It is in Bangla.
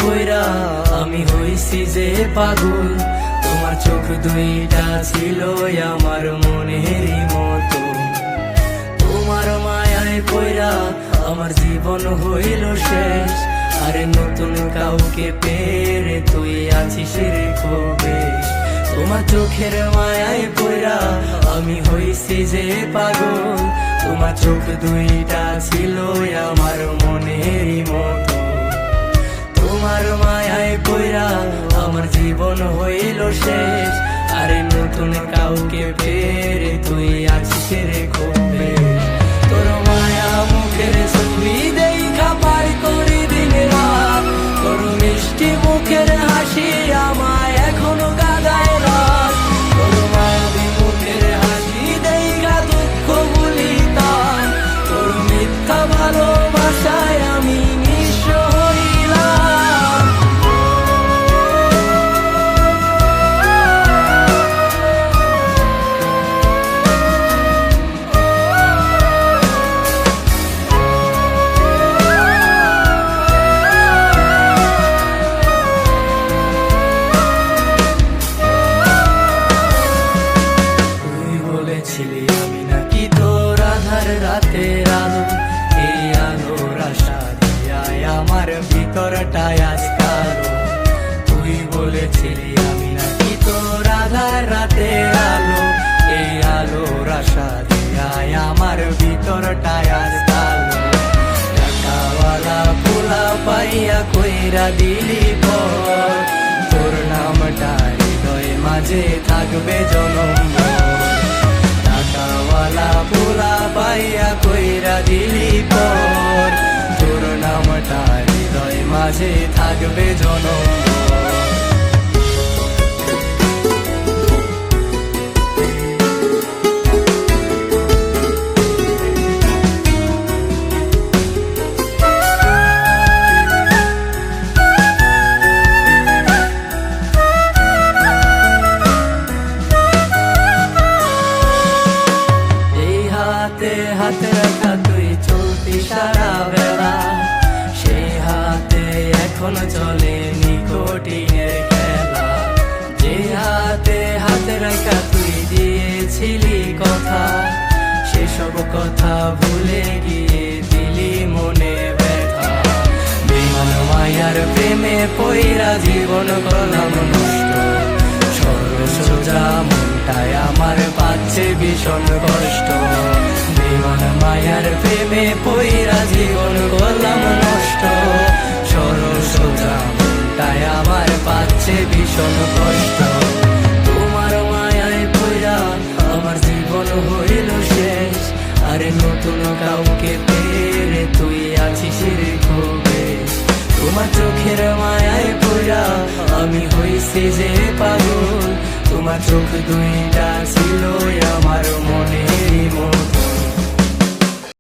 পইরা আমি হইছি যে পাগল। তোমার চোখ দুইটা ছিল আমার মনেরই মতো। তোমার মায়ায় পইরা আমার জীবন হইল শেষ। আরে নতুন কাউকে পেরে তুই আছিস রে খুব বেশ। তোমার চোখের মায়ায় পইরা আমি হইছি যে পাগল। তোমার চোখ দুইটা ছিল আমার মনেরই মতো। তোমার মায়ায় পইরা আমার জীবন হইল শেষ। আরে নতুন কাউকে পেরে তুই আছিস রে খুব বেশ। তোর মায়া মুখের ছবি দেখা পাই করি দিন রাত। তোর মিষ্টি মুখের হাসি আমায় এখনো কাঁদায় রাত। তোর মায়াবী মুখের হাসি দেখা দুঃখ ভুলি তার। তোর মিথ্যা ভালোবাসায় আমি নিঃস্ব হইলাম। বলেছিলি আমি নাকি তোর আধার রাতের আলো। এই আলোর আশা দিয়ায় আমার ভিতরটায় আজ কালো। তুই বলেছিলি আমি নাকি তোর আধার রাতের আলো। এই আলোর আশা দিয়ায় আমার ভিতরটায় আজ কালো। টাকাওয়ালা পোলা পাইয়া কইরা দিলি পর। তোর নামটা হৃদয় মাঝে থাকবে জনম। টাকাওয়ালা পোলা পাইয়া কইরা দিলি পর। তোর নামটা হৃদয় মাঝে থাকবে জনম। হাতে রাখা তুই চলতি সারা বেলা। সেই হাতে এখন চলে নিকোটিনের খেলা। যে হাতে হাতে রাখা তুই দিয়েছিলি কথা। সেসব কথা ভুলে গিয়ে দিলি মনে ব্যথা। বেমান মায়ার প্রেমে পইরা জীবন করলাম নষ্ট। সরল সোজা মনটায় আমার পাচ্ছে ভীষণ কষ্ট। বেমান মায়ার প্রেমে পইরা জীবন করলাম নষ্ট। সরল সোজা মনটায় আমার পাচ্ছে ভীষণ কষ্ট। তোমার মায়ায় পইরা আমার জীবন হইল শেষ। আরে নতুন কাউকে পেরে তুই আছিস রে খুব বেশ। তোমার চোখের মায়ায় পইরা আমি হইছি যে পাগল। তোমার চোখ দুইটা ছিল আমার মনেরই মতো।